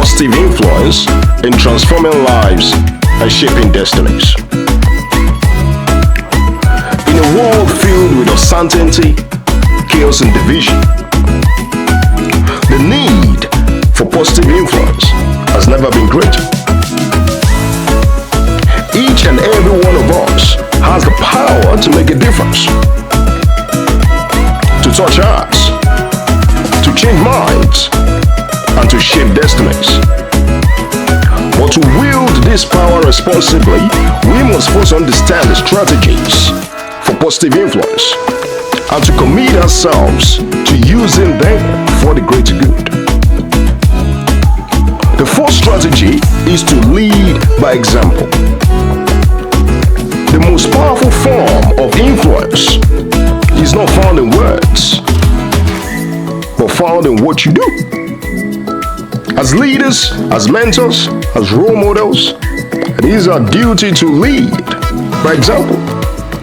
positive influence in transforming lives and shaping destinies. In a world filled with uncertainty, chaos, and division, the need for positive influence has never been greater. Each and every one of us has the power to make a difference, to touch hearts, to change minds, and to shape destinies. But to wield this power responsibly, we must first understand the strategies for positive influence and to commit ourselves to using them for the greater good. The first strategy is to lead by example. The most powerful form of influence is not found in words, but found in what you do. As leaders, as mentors, as role models, it is our duty to lead by example,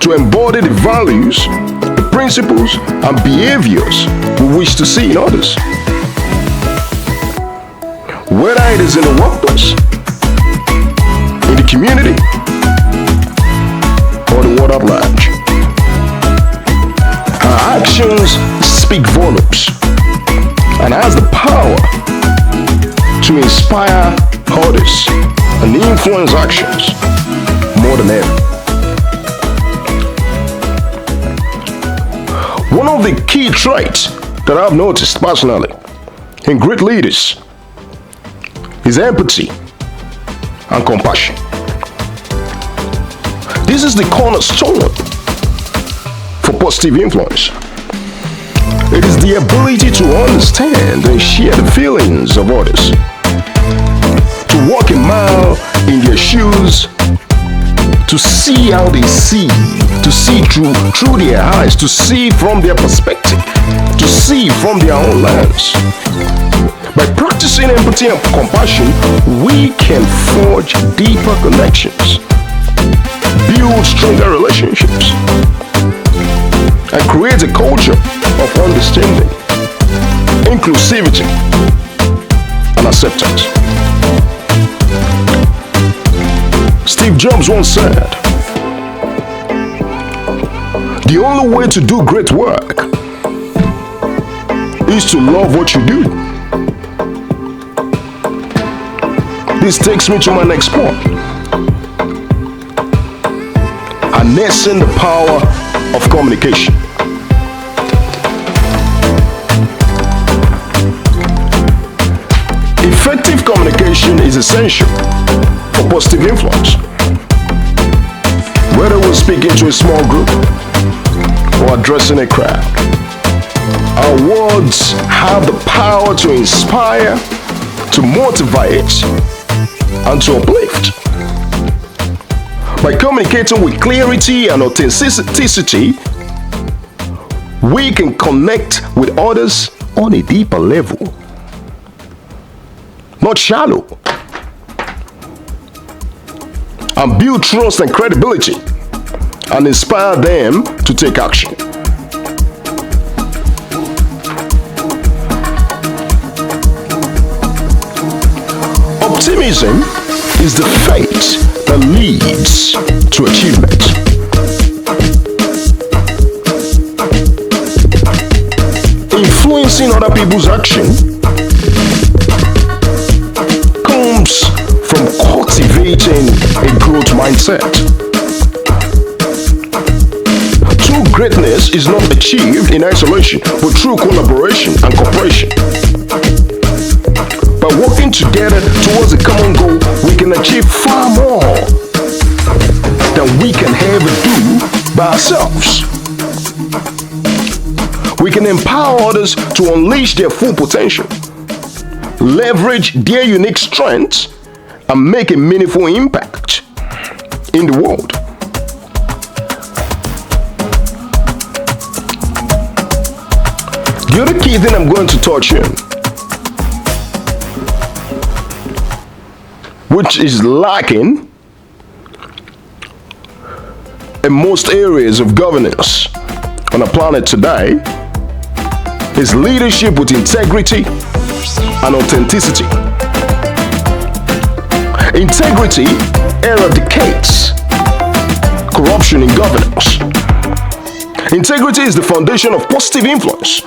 to embody the values, the principles, and behaviors we wish to see in others. Whether it is in the workplace, in the community, or the world at large, our actions speak volumes and has the power to inspire others and influence actions more than ever. One of the key traits that I've noticed personally in great leaders is empathy and compassion. This is the cornerstone for positive influence. It is the ability to understand and share the feelings of others, to walk a mile in their shoes, to see how they see, to see through their eyes, to see from their perspective, to see from their own lens. By practicing empathy and compassion, we can forge deeper connections, build stronger relationships, and create a culture of understanding, inclusivity, and acceptance. Steve Jobs once said, "The only way to do great work is to love what you do." This takes me to my next point: harnessing the power of communication. Effective communication is essential for positive influence. Whether we're speaking to a small group or addressing a crowd, our words have the power to inspire, to motivate, and to uplift. By communicating with clarity and authenticity, we can connect with others on a deeper level, not shallow, and build trust and credibility and inspire them to take action. Optimism is the faith that leads to achievement. Influencing other people's action comes from cultivating a growth mindset. True greatness is not achieved in isolation, but through collaboration and cooperation. By working together towards a common goal, we can achieve far more than we can ever do by ourselves. We can empower others to unleash their full potential, leverage their unique strengths, and make a meaningful impact in the world. The other key thing I'm going to touch on, which is lacking in most areas of governance on the planet today, is leadership with integrity and authenticity. Integrity eradicates corruption in governance. Integrity is the foundation of positive influence.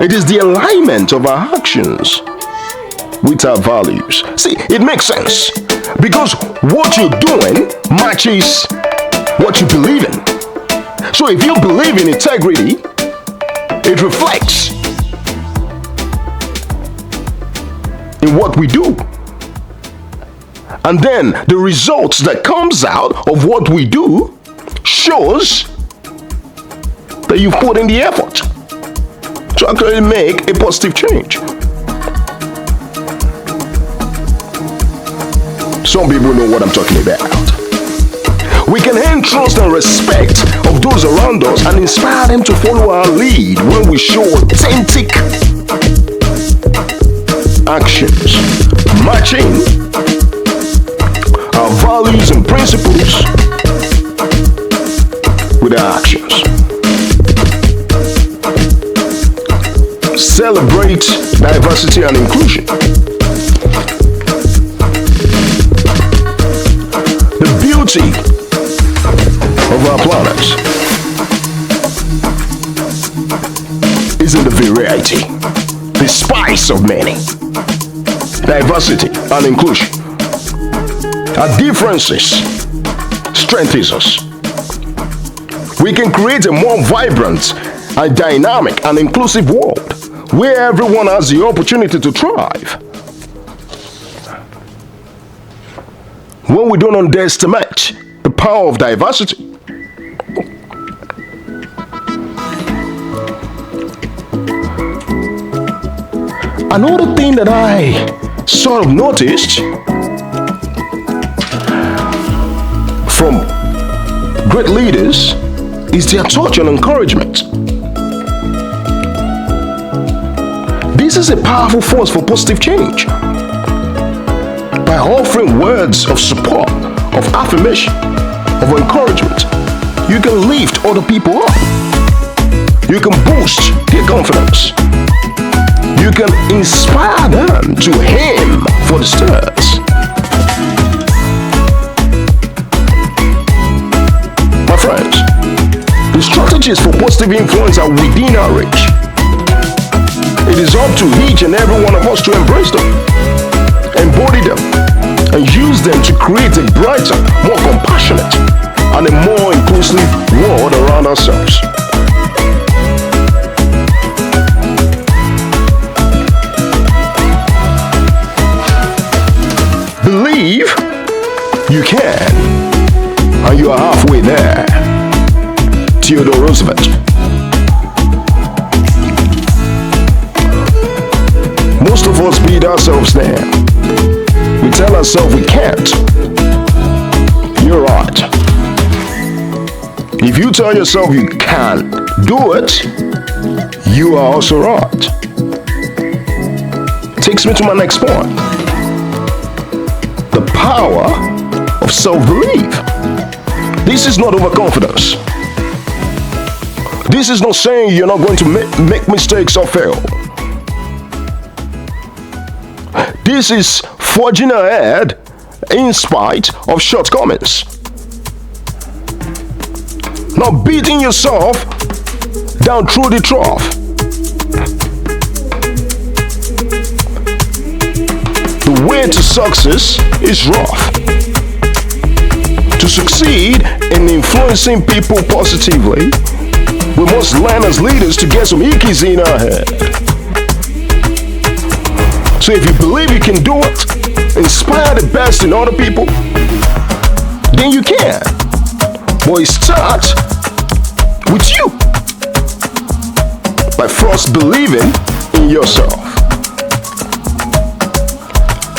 It is the alignment of our actions with our values. See, it makes sense because what you're doing matches what you believe in. So if you believe in integrity, it reflects in what we do. And then the results that comes out of what we do shows that you've put in the effort to actually make a positive change. Some people know what I'm talking about. We can earn trust and respect of those around us and inspire them to follow our lead when we show authentic actions, matching our values and principles with our actions. Celebrate diversity and inclusion. The beauty of our planet is in the variety, the spice of many. Diversity and inclusion. Our differences strengthens us. We can create a more vibrant and dynamic and inclusive world where everyone has the opportunity to thrive. When we don't underestimate the power of diversity, another thing that I sort of noticed from great leaders is their touch on encouragement. This is a powerful force for positive change. By offering words of support, of affirmation, of encouragement, you can lift other people up. You can boost their confidence. You can inspire them to aim for the stars. My friends, the strategies for positive influence are within our reach. It is up to each and every one of us to embrace them, embody them, and use them to create a brighter, more compassionate, and a more inclusive world around ourselves. Believe you can, and you are halfway there. Theodore Roosevelt. Most of us beat ourselves down. We tell ourselves we can't. You're right. If you tell yourself you can't do it, you are also right. Takes me to my next point. The power of self-belief. This is not overconfidence. This is not saying you're not going to make mistakes or fail. This is forging ahead in spite of shortcomings. Not beating yourself down through the trough. The way to success is rough. To succeed in influencing people positively, we must learn as leaders to get some ickies in our head. So if you believe you can do it, inspire the best in other people, then you can. But it starts with you. By first believing in yourself.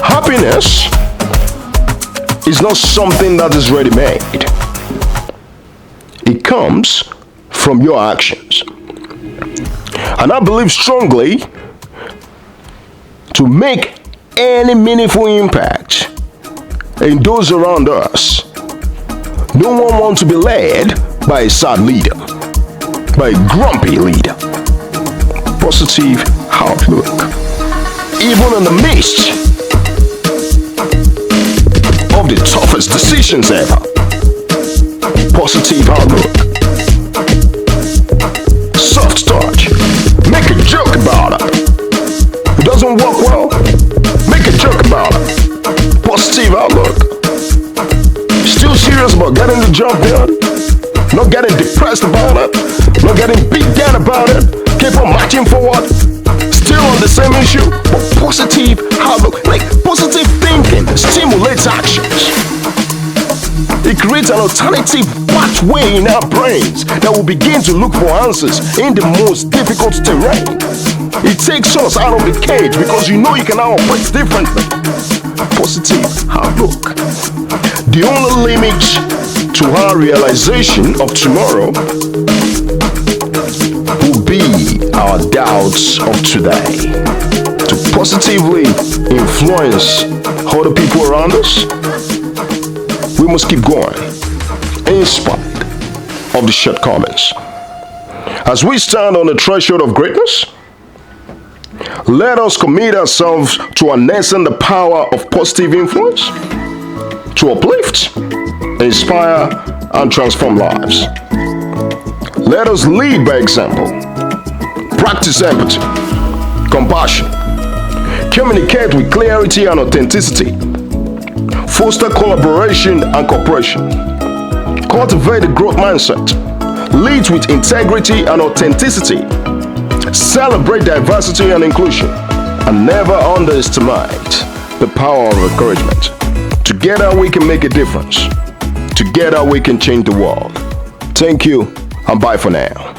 Happiness is not something that is ready-made. It comes from your actions. And I believe strongly to make any meaningful impact in those around us, no one wants to be led by a sad leader, by a grumpy leader. Positive outlook. Even in the midst best decisions ever. Positive outlook. Soft touch. Make a joke about it. If it doesn't work well, make a joke about it. Positive outlook. Still serious about getting the job done. Not getting depressed about it. Not getting beat down about it. Keep on marching forward. Still on the same issue, but positive outlook. Like positive thinking stimulates actions. It creates an alternative pathway in our brains that will begin to look for answers in the most difficult terrain. It takes us out of the cage because you know you can now operate differently. Positive outlook. The only limit to our realization of tomorrow will be our doubts of today. To positively influence other people around us, we must keep going in spite of the shortcomings. As we stand on the threshold of greatness, let us commit ourselves to harnessing the power of positive influence to uplift, inspire, and transform lives. Let us lead by example. Practice empathy, compassion, communicate with clarity and authenticity, foster collaboration and cooperation, cultivate a growth mindset, lead with integrity and authenticity, celebrate diversity and inclusion, and never underestimate the power of encouragement. Together we can make a difference. Together we can change the world. Thank you and bye for now.